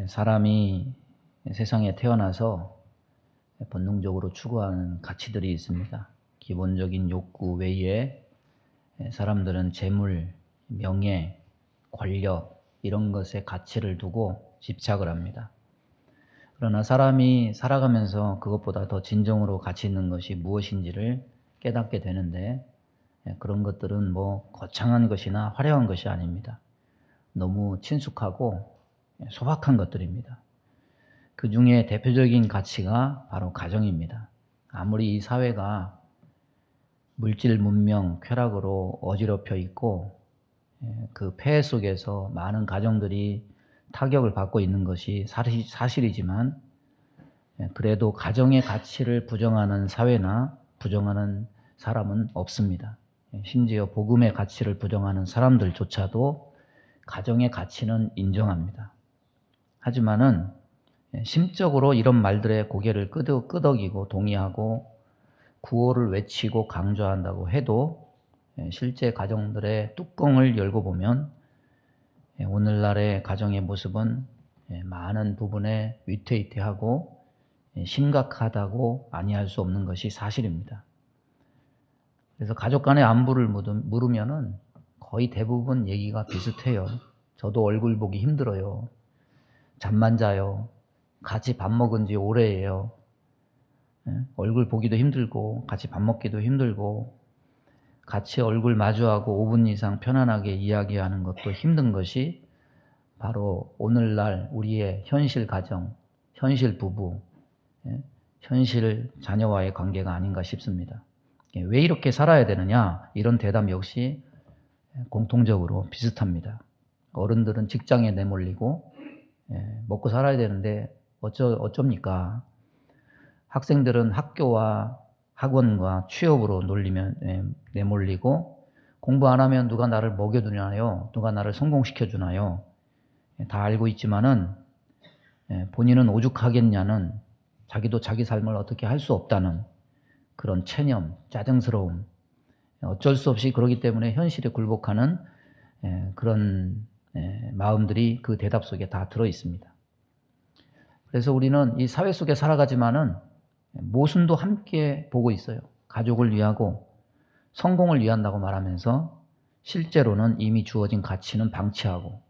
사람이 세상에 태어나서 본능적으로 추구하는 가치들이 있습니다. 기본적인 욕구 외에 사람들은 재물, 명예, 권력 이런 것에 가치를 두고 집착을 합니다. 그러나 사람이 살아가면서 그것보다 더 진정으로 가치 있는 것이 무엇인지를 깨닫게 되는데 그런 것들은 거창한 것이나 화려한 것이 아닙니다. 너무 친숙하고 소박한 것들입니다. 그 중에 대표적인 가치가 바로 가정입니다. 아무리 이 사회가 물질 문명, 쾌락으로 어지럽혀 있고 그 폐해 속에서 많은 가정들이 타격을 받고 있는 것이 사실이지만 그래도 가정의 가치를 부정하는 사회나 부정하는 사람은 없습니다. 심지어 복음의 가치를 부정하는 사람들조차도 가정의 가치는 인정합니다. 하지만은 심적으로 이런 말들에 고개를 끄덕이고 동의하고 구호를 외치고 강조한다고 해도 실제 가정들의 뚜껑을 열고 보면 오늘날의 가정의 모습은 많은 부분에 위태위태하고 심각하다고 아니할 수 없는 것이 사실입니다. 그래서 가족 간의 안부를 물으면은 거의 대부분 얘기가 비슷해요. 저도 얼굴 보기 힘들어요. 잠만 자요. 같이 밥 먹은 지 오래예요. 얼굴 보기도 힘들고 같이 밥 먹기도 힘들고 같이 얼굴 마주하고 5분 이상 편안하게 이야기하는 것도 힘든 것이 바로 오늘날 우리의 현실 가정, 현실 부부, 현실 자녀와의 관계가 아닌가 싶습니다. 왜 이렇게 살아야 되느냐? 이런 대답 역시 공통적으로 비슷합니다. 어른들은 직장에 내몰리고 먹고 살아야 되는데 어쩝니까? 학생들은 학교와 학원과 취업으로 내몰리고 공부 안 하면 누가 나를 먹여주나요? 누가 나를 성공시켜주나요? 다 알고 있지만은 본인은 오죽하겠냐는 자기도 자기 삶을 어떻게 할 수 없다는 그런 체념, 짜증스러움, 어쩔 수 없이 그러기 때문에 현실에 굴복하는 그런 마음들이 그 대답 속에 다 들어 있습니다. 그래서 우리는 이 사회 속에 살아가지만은 모순도 함께 보고 있어요. 가족을 위하고 성공을 위한다고 말하면서 실제로는 이미 주어진 가치는 방치하고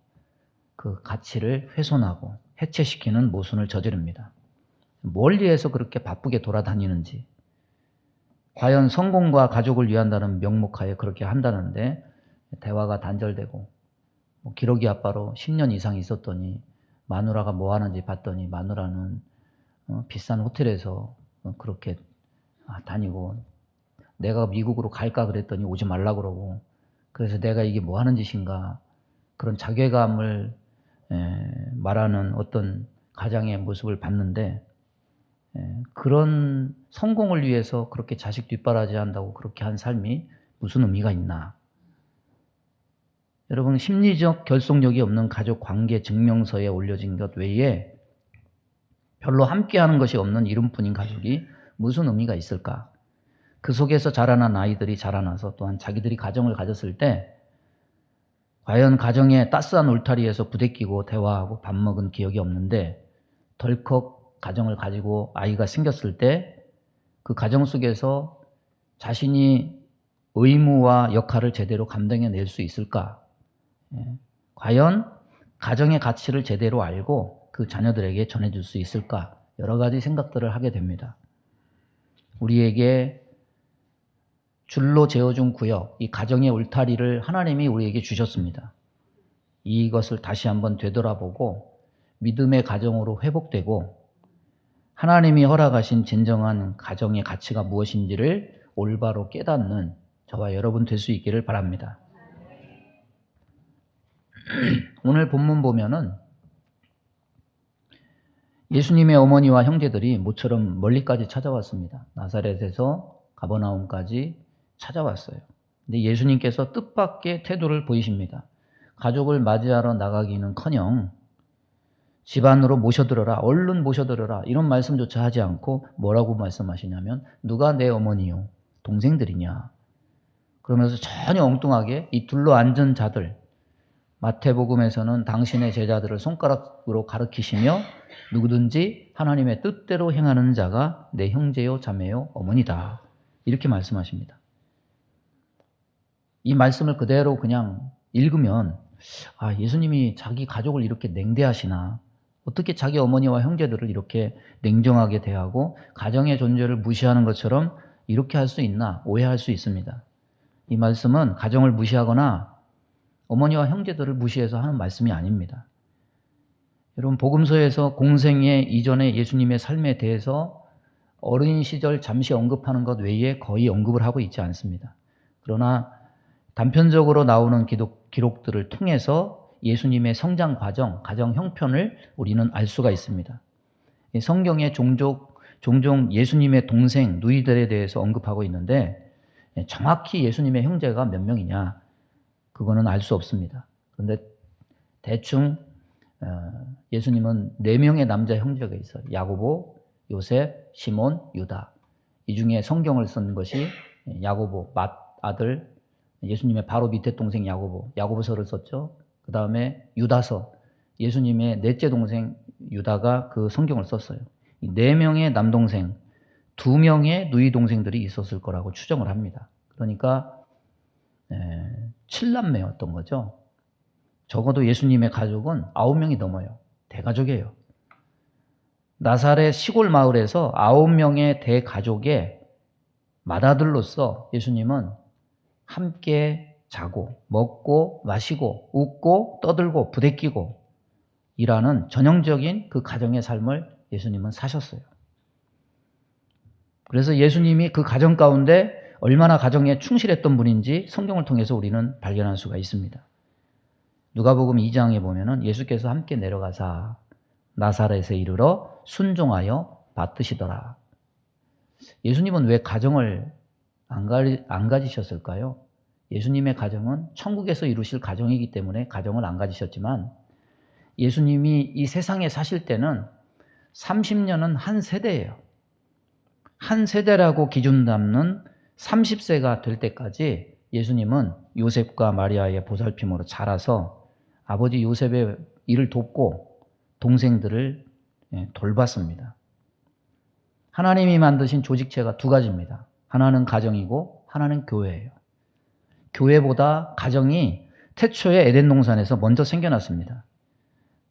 그 가치를 훼손하고 해체시키는 모순을 저지릅니다. 뭘 위해서 그렇게 바쁘게 돌아다니는지, 과연 성공과 가족을 위한다는 명목하에 그렇게 한다는데 대화가 단절되고 기러기 아빠로 10년 이상 있었더니 마누라가 뭐 하는지 봤더니 마누라는 비싼 호텔에서 그렇게 다니고 내가 미국으로 갈까 그랬더니 오지 말라 그러고 그래서 내가 이게 뭐 하는 짓인가 그런 자괴감을 말하는 어떤 가장의 모습을 봤는데 그런 성공을 위해서 그렇게 자식 뒷바라지 한다고 그렇게 한 삶이 무슨 의미가 있나? 여러분, 심리적 결속력이 없는 가족 관계 증명서에 올려진 것 외에 별로 함께하는 것이 없는 이름뿐인 가족이 무슨 의미가 있을까? 그 속에서 자라난 아이들이 자라나서 또한 자기들이 가정을 가졌을 때 과연 가정의 따스한 울타리에서 부대끼고 대화하고 밥 먹은 기억이 없는데 덜컥 가정을 가지고 아이가 생겼을 때 그 가정 속에서 자신이 의무와 역할을 제대로 감당해낼 수 있을까? 과연 가정의 가치를 제대로 알고 그 자녀들에게 전해줄 수 있을까? 여러 가지 생각들을 하게 됩니다. 우리에게 줄로 재어준 구역, 이 가정의 울타리를 하나님이 우리에게 주셨습니다. 이것을 다시 한번 되돌아보고 믿음의 가정으로 회복되고 하나님이 허락하신 진정한 가정의 가치가 무엇인지를 올바로 깨닫는 저와 여러분 될 수 있기를 바랍니다. 오늘 본문 보면은 예수님의 어머니와 형제들이 모처럼 멀리까지 찾아왔습니다. 나사렛에서 가버나움까지 찾아왔어요. 근데 예수님께서 뜻밖의 태도를 보이십니다. 가족을 맞이하러 나가기는커녕 집 안으로 모셔들어라, 얼른 모셔들어라 이런 말씀조차 하지 않고 뭐라고 말씀하시냐면 누가 내 어머니요? 동생들이냐? 그러면서 전혀 엉뚱하게 이 둘러 앉은 자들 마태복음에서는 당신의 제자들을 손가락으로 가리키시며 누구든지 하나님의 뜻대로 행하는 자가 내 형제요 자매요 어머니다. 이렇게 말씀하십니다. 이 말씀을 그대로 그냥 읽으면 예수님이 자기 가족을 이렇게 냉대하시나, 어떻게 자기 어머니와 형제들을 이렇게 냉정하게 대하고 가정의 존재를 무시하는 것처럼 이렇게 할 수 있나 오해할 수 있습니다. 이 말씀은 가정을 무시하거나 어머니와 형제들을 무시해서 하는 말씀이 아닙니다. 여러분, 복음서에서 공생애 이전의 예수님의 삶에 대해서 어린 시절 잠시 언급하는 것 외에 거의 언급을 하고 있지 않습니다. 그러나 단편적으로 나오는 기록들을 통해서 예수님의 성장 과정, 가정 형편을 우리는 알 수가 있습니다. 성경에 종종 예수님의 동생, 누이들에 대해서 언급하고 있는데 정확히 예수님의 형제가 몇 명이냐, 그거는 알 수 없습니다. 그런데 대충 예수님은 4명의 남자 형제가 있어요. 야고보, 요셉, 시몬, 유다. 이 중에 성경을 쓴 것이 야고보, 맏아들, 예수님의 바로 밑에 동생 야고보서를 썼죠. 그 다음에 유다서, 예수님의 넷째 동생 유다가 그 성경을 썼어요. 이 4명의 남동생, 2명의 누이 동생들이 있었을 거라고 추정을 합니다. 그러니까 7남매였던 거죠. 적어도 예수님의 가족은 9명이 넘어요. 대가족이에요. 나사렛 시골 마을에서 9명의 대가족의 맏아들로서 예수님은 함께 자고 먹고 마시고 웃고 떠들고 부대끼고 일하는 전형적인 그 가정의 삶을 예수님은 사셨어요. 그래서 예수님이 그 가정 가운데 얼마나 가정에 충실했던 분인지 성경을 통해서 우리는 발견할 수가 있습니다. 누가복음 2장에 보면은 예수께서 함께 내려가사 나사렛에 이르러 순종하여 받드시더라. 예수님은 왜 가정을 안 가지셨을까요? 예수님의 가정은 천국에서 이루실 가정이기 때문에 가정을 안 가지셨지만, 예수님이 이 세상에 사실 때는 30년은 한 세대예요. 한 세대라고 기준 담는 30세가 될 때까지 예수님은 요셉과 마리아의 보살핌으로 자라서 아버지 요셉의 일을 돕고 동생들을 돌봤습니다. 하나님이 만드신 조직체가 2가지입니다. 하나는 가정이고 하나는 교회예요. 교회보다 가정이 태초에 에덴 동산에서 먼저 생겨났습니다.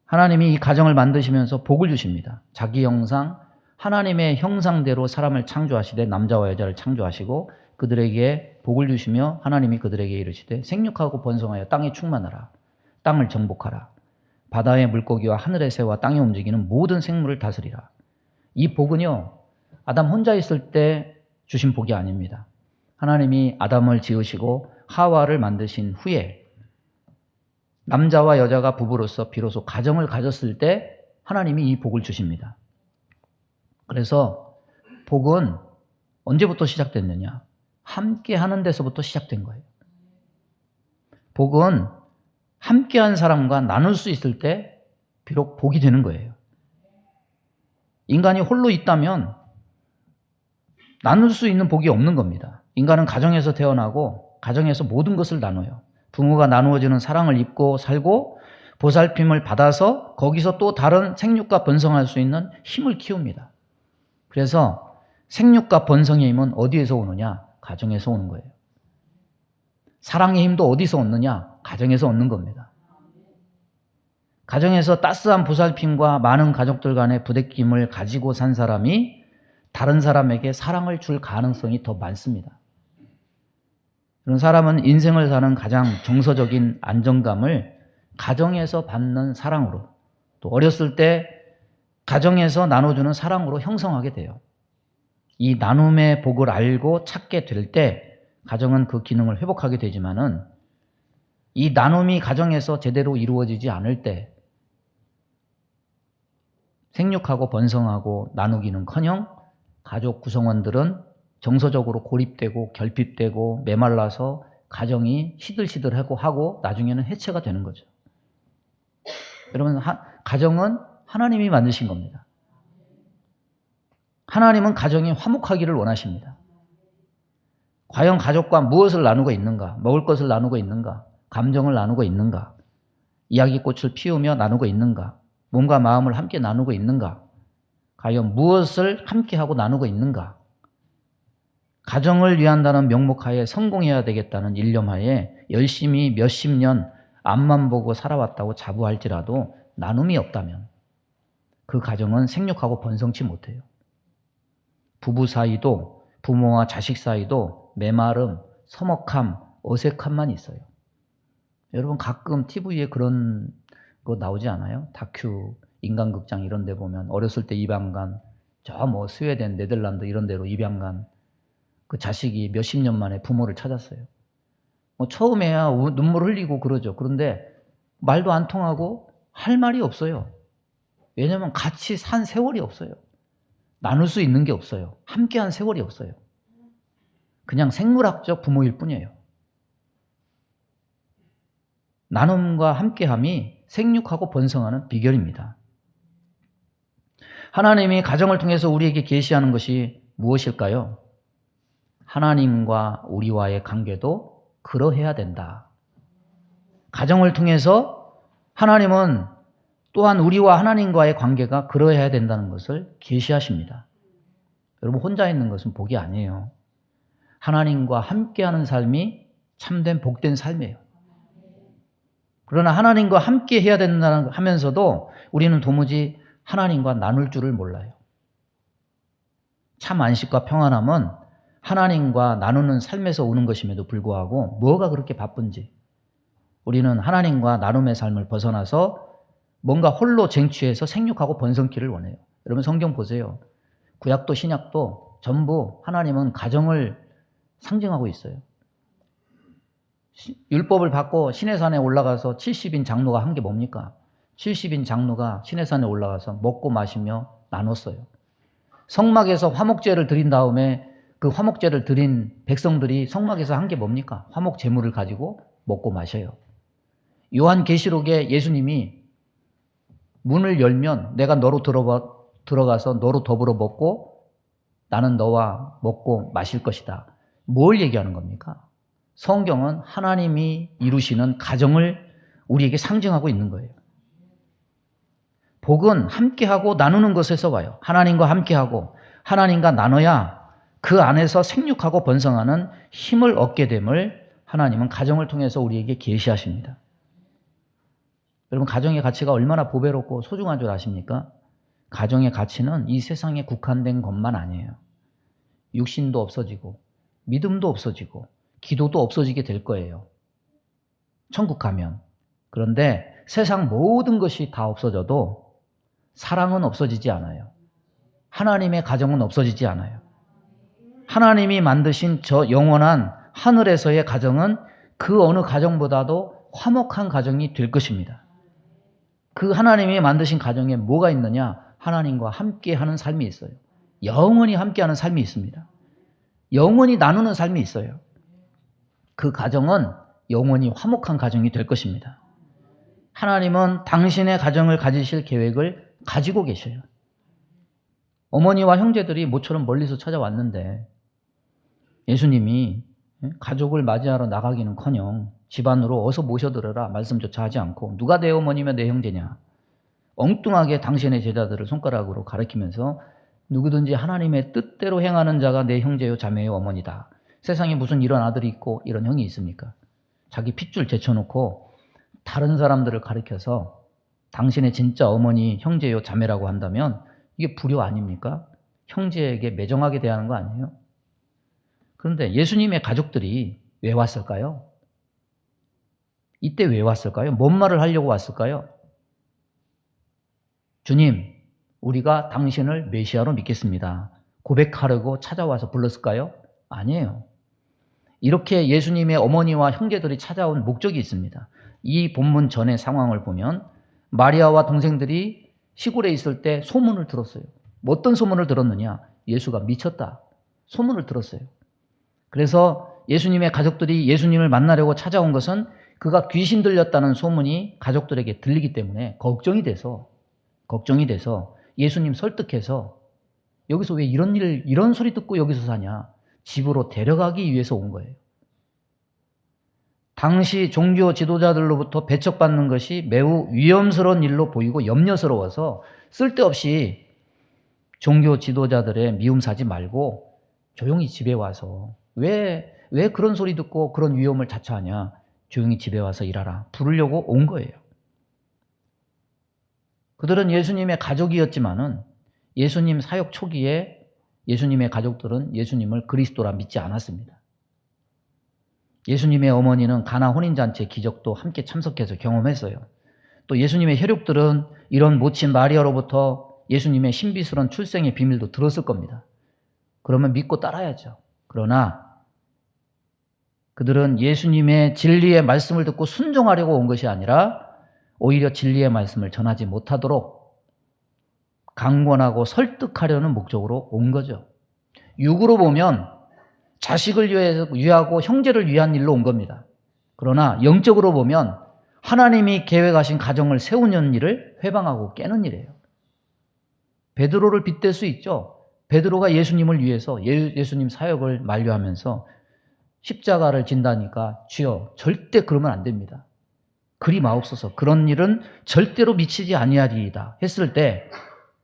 하나님이 이 가정을 만드시면서 복을 주십니다. 자기 형상, 하나님의 형상대로 사람을 창조하시되 남자와 여자를 창조하시고 그들에게 복을 주시며 하나님이 그들에게 이르시되 생육하고 번성하여 땅에 충만하라. 땅을 정복하라. 바다의 물고기와 하늘의 새와 땅에 움직이는 모든 생물을 다스리라. 이 복은요, 아담 혼자 있을 때 주신 복이 아닙니다. 하나님이 아담을 지으시고 하와를 만드신 후에 남자와 여자가 부부로서 비로소 가정을 가졌을 때 하나님이 이 복을 주십니다. 그래서 복은 언제부터 시작됐느냐? 함께 하는 데서부터 시작된 거예요. 복은 함께한 사람과 나눌 수 있을 때 비록 복이 되는 거예요. 인간이 홀로 있다면 나눌 수 있는 복이 없는 겁니다. 인간은 가정에서 태어나고 가정에서 모든 것을 나눠요. 부모가 나누어지는 사랑을 입고 살고 보살핌을 받아서 거기서 또 다른 생육과 번성할 수 있는 힘을 키웁니다. 그래서 생육과 번성의 힘은 어디에서 오느냐? 가정에서 오는 거예요. 사랑의 힘도 어디서 얻느냐? 가정에서 얻는 겁니다. 가정에서 따스한 보살핌과 많은 가족들 간의 부대낌을 가지고 산 사람이 다른 사람에게 사랑을 줄 가능성이 더 많습니다. 그런 사람은 인생을 사는 가장 정서적인 안정감을 가정에서 받는 사랑으로, 또 어렸을 때 가정에서 나눠주는 사랑으로 형성하게 돼요. 이 나눔의 복을 알고 찾게 될 때 가정은 그 기능을 회복하게 되지만은, 이 나눔이 가정에서 제대로 이루어지지 않을 때 생육하고 번성하고 나누기는커녕 가족 구성원들은 정서적으로 고립되고 결핍되고 메말라서 가정이 시들시들하고 하고 나중에는 해체가 되는 거죠. 여러분, 가정은 하나님이 만드신 겁니다. 하나님은 가정이 화목하기를 원하십니다. 과연 가족과 무엇을 나누고 있는가? 먹을 것을 나누고 있는가? 감정을 나누고 있는가? 이야기꽃을 피우며 나누고 있는가? 몸과 마음을 함께 나누고 있는가? 과연 무엇을 함께하고 나누고 있는가? 가정을 위한다는 명목하에 성공해야 되겠다는 일념하에 열심히 몇십 년 앞만 보고 살아왔다고 자부할지라도 나눔이 없다면 그 가정은 생육하고 번성치 못해요. 부부 사이도 부모와 자식 사이도 메마름, 서먹함, 어색함만 있어요. 여러분 가끔 TV에 그런 거 나오지 않아요? 다큐, 인간극장 이런 데 보면 어렸을 때 입양간, 저 뭐 스웨덴, 네덜란드 이런 데로 입양간 그 자식이 몇십 년 만에 부모를 찾았어요. 뭐 처음에야 눈물 흘리고 그러죠. 그런데 말도 안 통하고 할 말이 없어요. 왜냐하면 같이 산 세월이 없어요. 나눌 수 있는 게 없어요. 함께한 세월이 없어요. 그냥 생물학적 부모일 뿐이에요. 나눔과 함께함이 생육하고 번성하는 비결입니다. 하나님이 가정을 통해서 우리에게 계시하는 것이 무엇일까요? 하나님과 우리와의 관계도 그러해야 된다. 가정을 통해서 하나님은 또한 우리와 하나님과의 관계가 그러해야 된다는 것을 계시하십니다. 여러분 혼자 있는 것은 복이 아니에요. 하나님과 함께하는 삶이 참된 복된 삶이에요. 그러나 하나님과 함께 해야 된다는 하면서도 우리는 도무지 하나님과 나눌 줄을 몰라요. 참 안식과 평안함은 하나님과 나누는 삶에서 오는 것임에도 불구하고 뭐가 그렇게 바쁜지 우리는 하나님과 나눔의 삶을 벗어나서 뭔가 홀로 쟁취해서 생육하고 번성기를 원해요. 여러분 성경 보세요. 구약도 신약도 전부 하나님은 가정을 상징하고 있어요. 율법을 받고 시내산에 올라가서 70인 장로가 한 게 뭡니까? 70인 장로가 시내산에 올라가서 먹고 마시며 나눴어요. 성막에서 화목제를 드린 다음에 그 화목제를 드린 백성들이 성막에서 한 게 뭡니까? 화목 제물을 가지고 먹고 마셔요. 요한계시록에 예수님이 문을 열면 내가 너로 들어가서 너로 더불어 먹고 나는 너와 먹고 마실 것이다. 뭘 얘기하는 겁니까? 성경은 하나님이 이루시는 가정을 우리에게 상징하고 있는 거예요. 복은 함께하고 나누는 것에서 와요. 하나님과 함께하고 하나님과 나눠야 그 안에서 생육하고 번성하는 힘을 얻게 됨을 하나님은 가정을 통해서 우리에게 계시하십니다. 여러분 가정의 가치가 얼마나 보배롭고 소중한 줄 아십니까? 가정의 가치는 이 세상에 국한된 것만 아니에요. 육신도 없어지고 믿음도 없어지고 기도도 없어지게 될 거예요. 천국 가면. 그런데 세상 모든 것이 다 없어져도 사랑은 없어지지 않아요. 하나님의 가정은 없어지지 않아요. 하나님이 만드신 저 영원한 하늘에서의 가정은 그 어느 가정보다도 화목한 가정이 될 것입니다. 그 하나님이 만드신 가정에 뭐가 있느냐? 하나님과 함께하는 삶이 있어요. 영원히 함께하는 삶이 있습니다. 영원히 나누는 삶이 있어요. 그 가정은 영원히 화목한 가정이 될 것입니다. 하나님은 당신의 가정을 가지실 계획을 가지고 계셔요. 어머니와 형제들이 모처럼 멀리서 찾아왔는데 예수님이 가족을 맞이하러 나가기는커녕 집안으로 어서 모셔들어라 말씀조차 하지 않고 누가 내 어머니며 내 형제냐 엉뚱하게 당신의 제자들을 손가락으로 가리키면서 누구든지 하나님의 뜻대로 행하는 자가 내 형제요 자매요 어머니다. 세상에 무슨 이런 아들이 있고 이런 형이 있습니까? 자기 핏줄 제쳐놓고 다른 사람들을 가리켜서 당신의 진짜 어머니 형제요 자매라고 한다면 이게 불효 아닙니까? 형제에게 매정하게 대하는 거 아니에요? 그런데 예수님의 가족들이 왜 왔을까요? 이때 왜 왔을까요? 뭔 말을 하려고 왔을까요? 주님, 우리가 당신을 메시아로 믿겠습니다. 고백하려고 찾아와서 불렀을까요? 아니에요. 이렇게 예수님의 어머니와 형제들이 찾아온 목적이 있습니다. 이 본문 전의 상황을 보면 마리아와 동생들이 시골에 있을 때 소문을 들었어요. 어떤 소문을 들었느냐? 예수가 미쳤다. 소문을 들었어요. 그래서 예수님의 가족들이 예수님을 만나려고 찾아온 것은 그가 귀신 들렸다는 소문이 가족들에게 들리기 때문에 걱정이 돼서 예수님 설득해서 여기서 왜 이런 소리 듣고 여기서 사냐? 집으로 데려가기 위해서 온 거예요. 당시 종교 지도자들로부터 배척받는 것이 매우 위험스러운 일로 보이고 염려스러워서 쓸데없이 종교 지도자들의 미움 사지 말고 조용히 집에 와서 왜 그런 소리 듣고 그런 위험을 자처하냐. 조용히 집에 와서 일하라. 부르려고 온 거예요. 그들은 예수님의 가족이었지만은 예수님 사역 초기에 예수님의 가족들은 예수님을 그리스도라 믿지 않았습니다. 예수님의 어머니는 가나 혼인잔치 기적도 함께 참석해서 경험했어요. 또 예수님의 혈육들은 이런 모친 마리아로부터 예수님의 신비스러운 출생의 비밀도 들었을 겁니다. 그러면 믿고 따라야죠. 그러나 그들은 예수님의 진리의 말씀을 듣고 순종하려고 온 것이 아니라 오히려 진리의 말씀을 전하지 못하도록 강권하고 설득하려는 목적으로 온 거죠. 육으로 보면 자식을 위하고 형제를 위한 일로 온 겁니다. 그러나 영적으로 보면 하나님이 계획하신 가정을 세우는 일을 회방하고 깨는 일이에요. 베드로를 빗댈 수 있죠. 베드로가 예수님을 위해서 예수님 사역을 만류하면서 십자가를 진다니까 주여 절대 그러면 안 됩니다. 그리 마옵소서. 그런 일은 절대로 미치지 아니하리이다 했을 때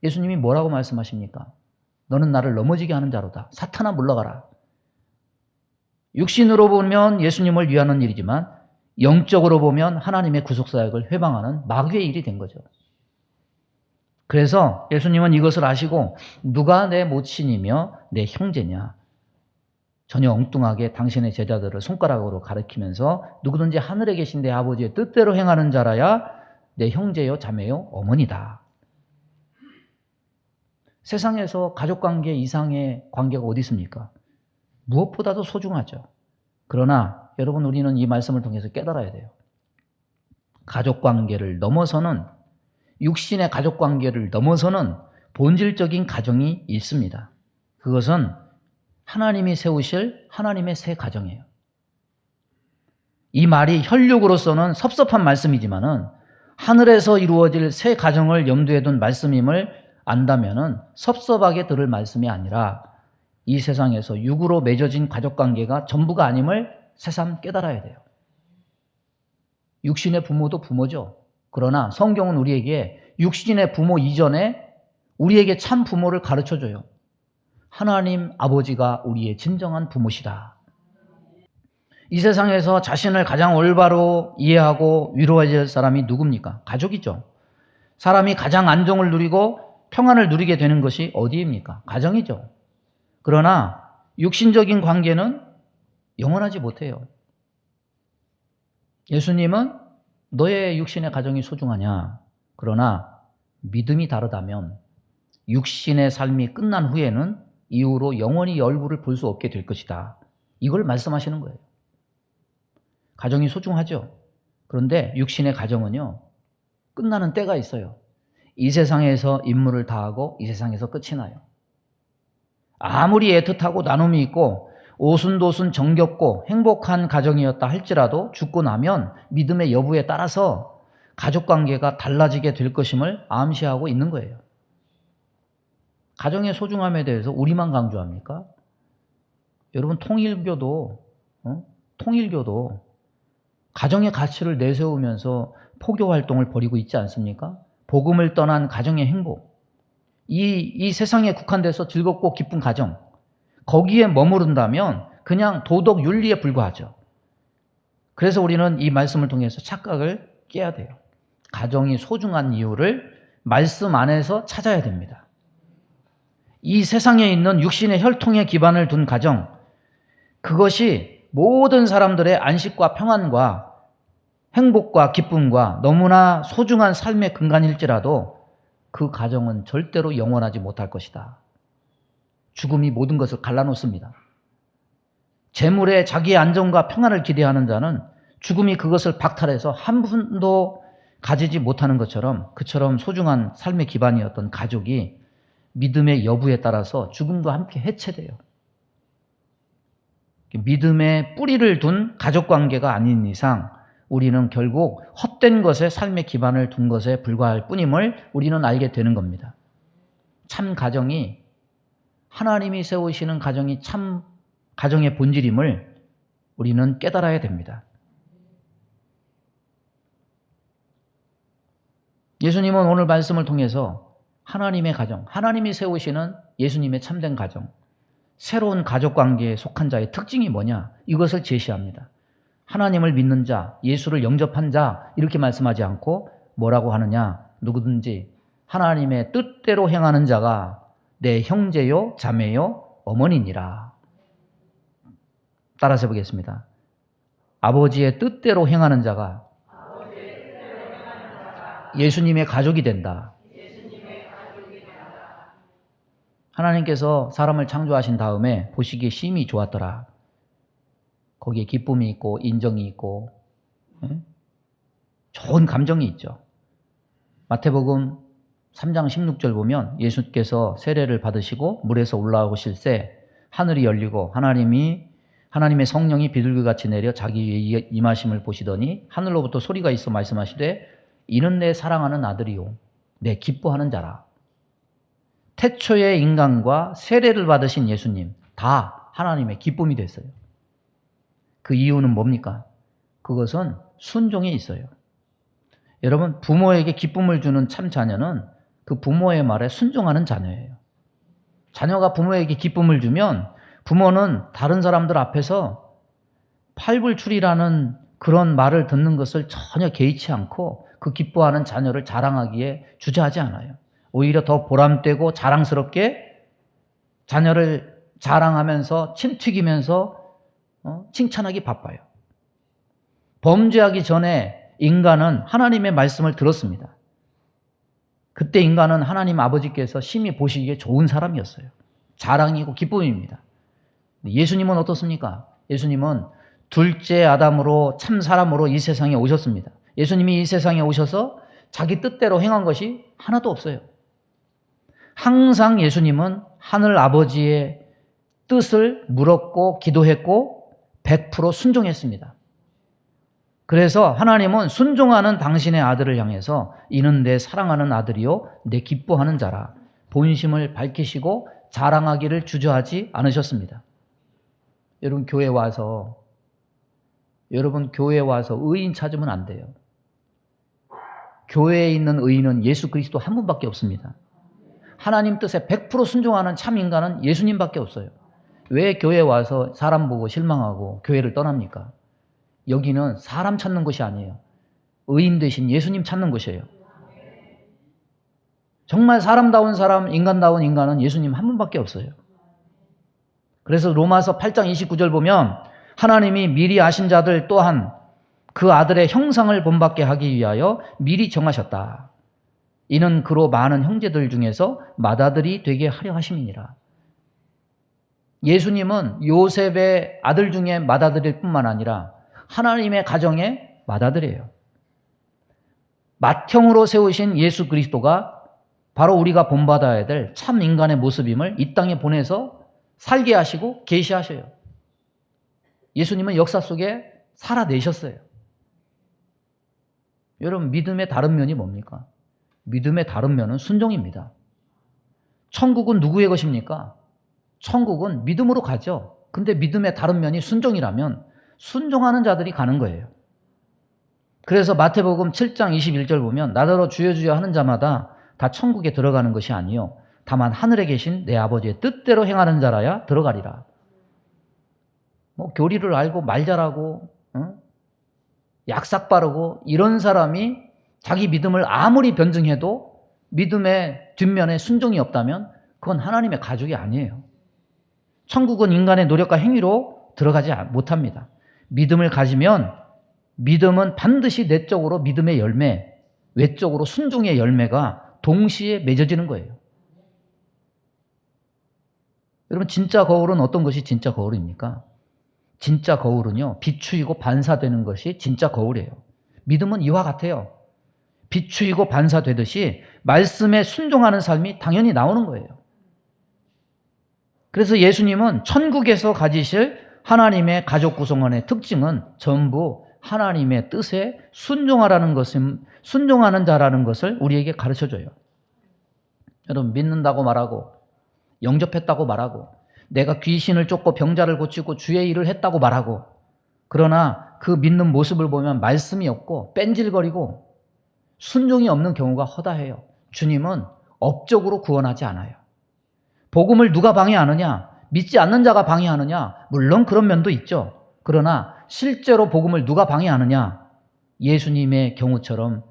예수님이 뭐라고 말씀하십니까? 너는 나를 넘어지게 하는 자로다. 사탄아 물러가라. 육신으로 보면 예수님을 위하는 일이지만 영적으로 보면 하나님의 구속사역을 회방하는 마귀의 일이 된 거죠. 그래서 예수님은 이것을 아시고 누가 내 모친이며 내 형제냐. 전혀 엉뚱하게 당신의 제자들을 손가락으로 가리키면서 누구든지 하늘에 계신 내 아버지의 뜻대로 행하는 자라야 내 형제요 자매요 어머니다. 세상에서 가족관계 이상의 관계가 어디 있습니까? 무엇보다도 소중하죠. 그러나 여러분 우리는 이 말씀을 통해서 깨달아야 돼요. 가족관계를 넘어서는 육신의 가족관계를 넘어서는 본질적인 가정이 있습니다. 그것은 하나님이 세우실 하나님의 새 가정이에요. 이 말이 혈육으로서는 섭섭한 말씀이지만은 하늘에서 이루어질 새 가정을 염두에 둔 말씀임을 안다면은 섭섭하게 들을 말씀이 아니라 이 세상에서 육으로 맺어진 가족관계가 전부가 아님을 새삼 깨달아야 돼요. 육신의 부모도 부모죠. 그러나 성경은 우리에게 육신의 부모 이전에 우리에게 참 부모를 가르쳐줘요. 하나님 아버지가 우리의 진정한 부모시다. 이 세상에서 자신을 가장 올바로 이해하고 위로해야 될 사람이 누굽니까? 가족이죠. 사람이 가장 안정을 누리고 평안을 누리게 되는 것이 어디입니까? 가정이죠. 그러나 육신적인 관계는 영원하지 못해요. 예수님은 너의 육신의 가정이 소중하냐? 그러나 믿음이 다르다면 육신의 삶이 끝난 후에는 이후로 영원히 얼굴을 볼 수 없게 될 것이다. 이걸 말씀하시는 거예요. 가정이 소중하죠. 그런데 육신의 가정은요, 끝나는 때가 있어요. 이 세상에서 임무를 다하고 이 세상에서 끝이 나요. 아무리 애틋하고 나눔이 있고 오순도순 정겹고 행복한 가정이었다 할지라도 죽고 나면 믿음의 여부에 따라서 가족관계가 달라지게 될 것임을 암시하고 있는 거예요. 가정의 소중함에 대해서 우리만 강조합니까? 여러분 통일교도 가정의 가치를 내세우면서 포교 활동을 벌이고 있지 않습니까? 복음을 떠난 가정의 행복, 이 세상에 국한돼서 즐겁고 기쁜 가정, 거기에 머무른다면 그냥 도덕 윤리에 불과하죠. 그래서 우리는 이 말씀을 통해서 착각을 깨야 돼요. 가정이 소중한 이유를 말씀 안에서 찾아야 됩니다. 이 세상에 있는 육신의 혈통에 기반을 둔 가정, 그것이 모든 사람들의 안식과 평안과 행복과 기쁨과 너무나 소중한 삶의 근간일지라도 그 가정은 절대로 영원하지 못할 것이다. 죽음이 모든 것을 갈라놓습니다. 재물에 자기의 안정과 평안을 기대하는 자는 죽음이 그것을 박탈해서 한 푼도 가지지 못하는 것처럼 그처럼 소중한 삶의 기반이었던 가족이 믿음의 여부에 따라서 죽음과 함께 해체돼요. 믿음의 뿌리를 둔 가족관계가 아닌 이상 우리는 결국 헛된 것에 삶의 기반을 둔 것에 불과할 뿐임을 우리는 알게 되는 겁니다. 참 가정이 하나님이 세우시는 가정이 참 가정의 본질임을 우리는 깨달아야 됩니다. 예수님은 오늘 말씀을 통해서 하나님의 가정, 하나님이 세우시는 예수님의 참된 가정, 새로운 가족관계에 속한 자의 특징이 뭐냐, 이것을 제시합니다. 하나님을 믿는 자, 예수를 영접한 자, 이렇게 말씀하지 않고 뭐라고 하느냐, 누구든지 하나님의 뜻대로 행하는 자가 내 형제요 자매요 어머니니라. 따라서 해보겠습니다. 아버지의 뜻대로 행하는 자가 예수님의 가족이 된다. 하나님께서 사람을 창조하신 다음에 보시기에 심히 좋았더라. 거기에 기쁨이 있고 인정이 있고 좋은 감정이 있죠. 마태복음 3장 16절 보면 예수께서 세례를 받으시고 물에서 올라오실새 하늘이 열리고 하나님의 성령이 비둘기같이 내려 자기 위에 임하심을 보시더니 하늘로부터 소리가 있어 말씀하시되 이는 내 사랑하는 아들이요 내 기뻐하는 자라. 태초의 인간과 세례를 받으신 예수님 다 하나님의 기쁨이 됐어요. 그 이유는 뭡니까? 그것은 순종에 있어요. 여러분, 부모에게 기쁨을 주는 참 자녀는 그 부모의 말에 순종하는 자녀예요. 자녀가 부모에게 기쁨을 주면 부모는 다른 사람들 앞에서 팔불출이라는 그런 말을 듣는 것을 전혀 개의치 않고 그 기뻐하는 자녀를 자랑하기에 주저하지 않아요. 오히려 더 보람되고 자랑스럽게 자녀를 자랑하면서 침 튀기면서 칭찬하기 바빠요. 범죄하기 전에 인간은 하나님의 말씀을 들었습니다. 그때 인간은 하나님 아버지께서 심히 보시기에 좋은 사람이었어요. 자랑이고 기쁨입니다. 예수님은 어떻습니까? 예수님은 둘째 아담으로 참 사람으로 이 세상에 오셨습니다. 예수님이 이 세상에 오셔서 자기 뜻대로 행한 것이 하나도 없어요. 항상 예수님은 하늘 아버지의 뜻을 물었고 기도했고 100% 순종했습니다. 그래서 하나님은 순종하는 당신의 아들을 향해서 이는 내 사랑하는 아들이요 내 기뻐하는 자라 본심을 밝히시고 자랑하기를 주저하지 않으셨습니다. 여러분 교회 와서 의인 찾으면 안 돼요. 교회에 있는 의인은 예수 그리스도 한 분밖에 없습니다. 하나님 뜻에 100% 순종하는 참 인간은 예수님밖에 없어요. 왜 교회에 와서 사람 보고 실망하고 교회를 떠납니까? 여기는 사람 찾는 곳이 아니에요. 의인 되신 예수님 찾는 곳이에요. 정말 사람다운 사람, 인간다운 인간은 예수님 한 분밖에 없어요. 그래서 로마서 8장 29절 보면 하나님이 미리 아신 자들 또한 그 아들의 형상을 본받게 하기 위하여 미리 정하셨다. 이는 그로 많은 형제들 중에서 맏아들이 되게 하려 하심이니라. 예수님은 요셉의 아들 중에 맏아들일 뿐만 아니라 하나님의 가정의 맏아들이에요. 맏형으로 세우신 예수 그리스도가 바로 우리가 본받아야 될 참 인간의 모습임을 이 땅에 보내서 살게 하시고 계시하셔요. 예수님은 역사 속에 살아내셨어요. 여러분, 믿음의 다른 면이 뭡니까? 믿음의 다른 면은 순종입니다. 천국은 누구의 것입니까? 천국은 믿음으로 가죠. 근데 믿음의 다른 면이 순종이라면 순종하는 자들이 가는 거예요. 그래서 마태복음 7장 21절 보면 나더러 주여 주여 하는 자마다 다 천국에 들어가는 것이 아니요 다만 하늘에 계신 내 아버지의 뜻대로 행하는 자라야 들어가리라. 교리를 알고 말 잘하고 약삭 빠르고 이런 사람이 자기 믿음을 아무리 변증해도 믿음의 뒷면에 순종이 없다면 그건 하나님의 가족이 아니에요. 천국은 인간의 노력과 행위로 들어가지 못합니다. 믿음을 가지면 믿음은 반드시 내적으로 믿음의 열매, 외적으로 순종의 열매가 동시에 맺어지는 거예요. 여러분, 진짜 거울은 어떤 것이 진짜 거울입니까? 진짜 거울은요, 비추이고 반사되는 것이 진짜 거울이에요. 믿음은 이와 같아요. 비추이고 반사되듯이 말씀에 순종하는 삶이 당연히 나오는 거예요. 그래서 예수님은 천국에서 가지실 하나님의 가족 구성원의 특징은 전부 하나님의 뜻에 순종하라는 것은, 순종하는 자라는 것을 우리에게 가르쳐줘요. 여러분, 믿는다고 말하고 영접했다고 말하고 내가 귀신을 쫓고 병자를 고치고 주의 일을 했다고 말하고 그러나 그 믿는 모습을 보면 말씀이 없고 뺀질거리고 순종이 없는 경우가 허다해요. 주님은 업적으로 구원하지 않아요. 복음을 누가 방해하느냐? 믿지 않는 자가 방해하느냐? 물론 그런 면도 있죠. 그러나 실제로 복음을 누가 방해하느냐? 예수님의 경우처럼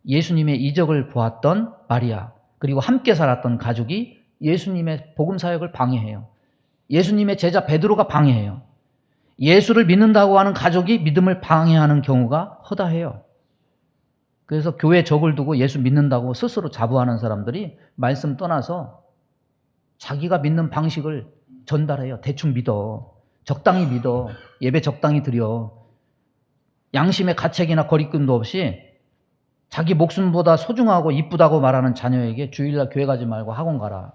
예수님의 이적을 보았던 마리아, 그리고 함께 살았던 가족이 예수님의 복음 사역을 방해해요. 예수님의 제자 베드로가 방해해요. 예수를 믿는다고 하는 가족이 믿음을 방해하는 경우가 허다해요. 그래서 교회 적을 두고 예수 믿는다고 스스로 자부하는 사람들이 말씀 떠나서 자기가 믿는 방식을 전달해요. 대충 믿어. 적당히 믿어. 예배 적당히 드려. 양심의 가책이나 거리낌도 없이 자기 목숨보다 소중하고 이쁘다고 말하는 자녀에게 주일날 교회 가지 말고 학원 가라.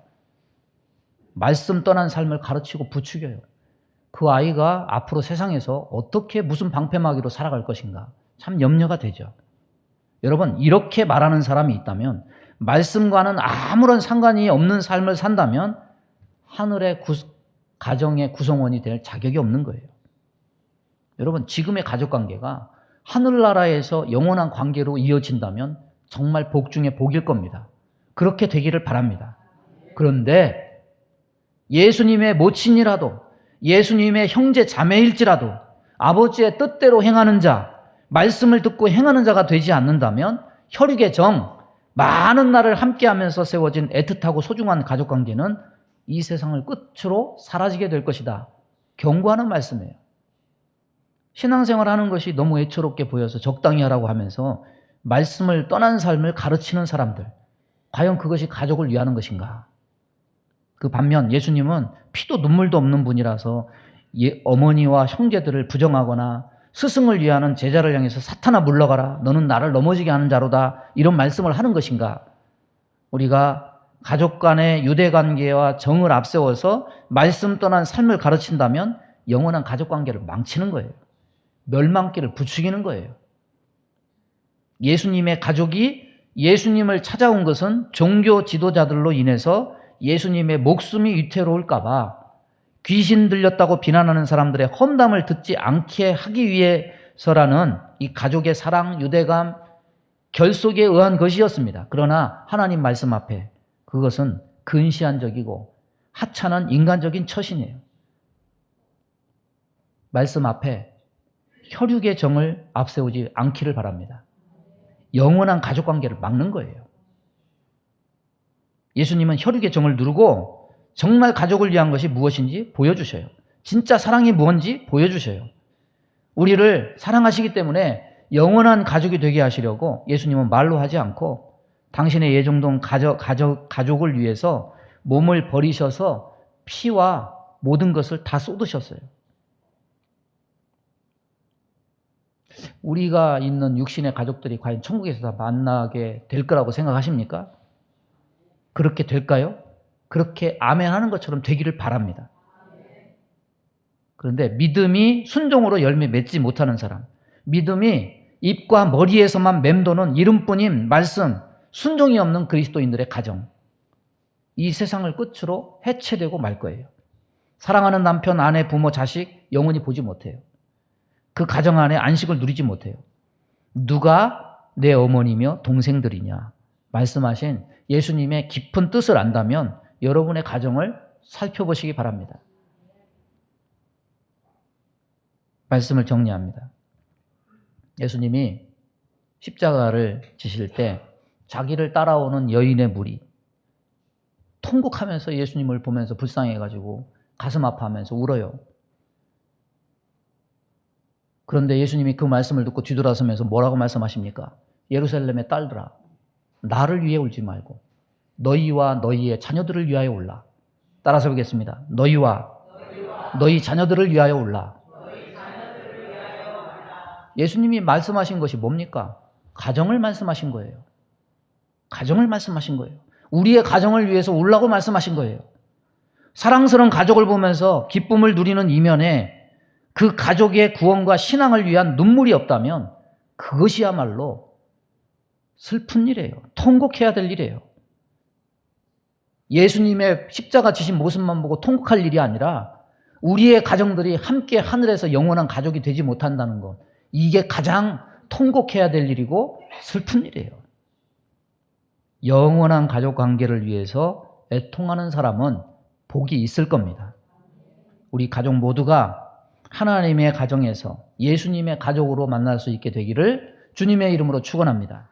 말씀 떠난 삶을 가르치고 부추겨요. 그 아이가 앞으로 세상에서 어떻게 무슨 방패막이로 살아갈 것인가 참 염려가 되죠. 여러분, 이렇게 말하는 사람이 있다면, 말씀과는 아무런 상관이 없는 삶을 산다면 하늘의 가정의 구성원이 될 자격이 없는 거예요. 여러분, 지금의 가족관계가 하늘나라에서 영원한 관계로 이어진다면 정말 복 중에 복일 겁니다. 그렇게 되기를 바랍니다. 그런데 예수님의 모친이라도, 예수님의 형제 자매일지라도 아버지의 뜻대로 행하는 자, 말씀을 듣고 행하는 자가 되지 않는다면 혈육의 정, 많은 날을 함께하면서 세워진 애틋하고 소중한 가족관계는 이 세상을 끝으로 사라지게 될 것이다. 경고하는 말씀이에요. 신앙생활하는 것이 너무 애처롭게 보여서 적당히 하라고 하면서 말씀을 떠난 삶을 가르치는 사람들, 과연 그것이 가족을 위하는 것인가? 그 반면 예수님은 피도 눈물도 없는 분이라서 어머니와 형제들을 부정하거나 스승을 위하는 제자를 향해서 사탄아 물러가라, 너는 나를 넘어지게 하는 자로다, 이런 말씀을 하는 것인가? 우리가 가족 간의 유대관계와 정을 앞세워서 말씀 떠난 삶을 가르친다면 영원한 가족관계를 망치는 거예요. 멸망길을 부추기는 거예요. 예수님의 가족이 예수님을 찾아온 것은 종교 지도자들로 인해서 예수님의 목숨이 위태로울까 봐 귀신 들렸다고 비난하는 사람들의 험담을 듣지 않게 하기 위해서라는 이 가족의 사랑, 유대감, 결속에 의한 것이었습니다. 그러나 하나님 말씀 앞에 그것은 근시안적이고 하찮은 인간적인 처신이에요. 말씀 앞에 혈육의 정을 앞세우지 않기를 바랍니다. 영원한 가족관계를 막는 거예요. 예수님은 혈육의 정을 누르고 정말 가족을 위한 것이 무엇인지 보여주셔요. 진짜 사랑이 뭔지 보여주셔요. 우리를 사랑하시기 때문에 영원한 가족이 되게 하시려고 예수님은 말로 하지 않고 당신의 예정된 가족을 위해서 몸을 버리셔서 피와 모든 것을 다 쏟으셨어요. 우리가 있는 육신의 가족들이 과연 천국에서 다 만나게 될 거라고 생각하십니까? 그렇게 될까요? 그렇게 아멘 하는 것처럼 되기를 바랍니다. 그런데 믿음이 순종으로 열매 맺지 못하는 사람, 믿음이 입과 머리에서만 맴도는 이름뿐인 말씀, 순종이 없는 그리스도인들의 가정, 이 세상을 끝으로 해체되고 말 거예요. 사랑하는 남편, 아내, 부모, 자식 영원히 보지 못해요. 그 가정 안에 안식을 누리지 못해요. 누가 내 어머니며 동생들이냐 말씀하신 예수님의 깊은 뜻을 안다면 여러분의 가정을 살펴보시기 바랍니다. 말씀을 정리합니다. 예수님이 십자가를 지실 때 자기를 따라오는 여인의 무리, 통곡하면서 예수님을 보면서 불쌍해가지고 가슴 아파하면서 울어요. 그런데 예수님이 그 말씀을 듣고 뒤돌아서면서 뭐라고 말씀하십니까? 예루살렘의 딸들아, 나를 위해 울지 말고 너희와 너희의 자녀들을 위하여 울라. 따라서 보겠습니다. 너희와 너희 자녀들을 위하여 울라. 예수님이 말씀하신 것이 뭡니까? 가정을 말씀하신 거예요. 가정을 말씀하신 거예요. 우리의 가정을 위해서 울라고 말씀하신 거예요. 사랑스러운 가족을 보면서 기쁨을 누리는 이면에 그 가족의 구원과 신앙을 위한 눈물이 없다면 그것이야말로 슬픈 일이에요. 통곡해야 될 일이에요. 예수님의 십자가 지신 모습만 보고 통곡할 일이 아니라 우리의 가정들이 함께 하늘에서 영원한 가족이 되지 못한다는 것, 이게 가장 통곡해야 될 일이고 슬픈 일이에요. 영원한 가족 관계를 위해서 애통하는 사람은 복이 있을 겁니다. 우리 가족 모두가 하나님의 가정에서 예수님의 가족으로 만날 수 있게 되기를 주님의 이름으로 축원합니다.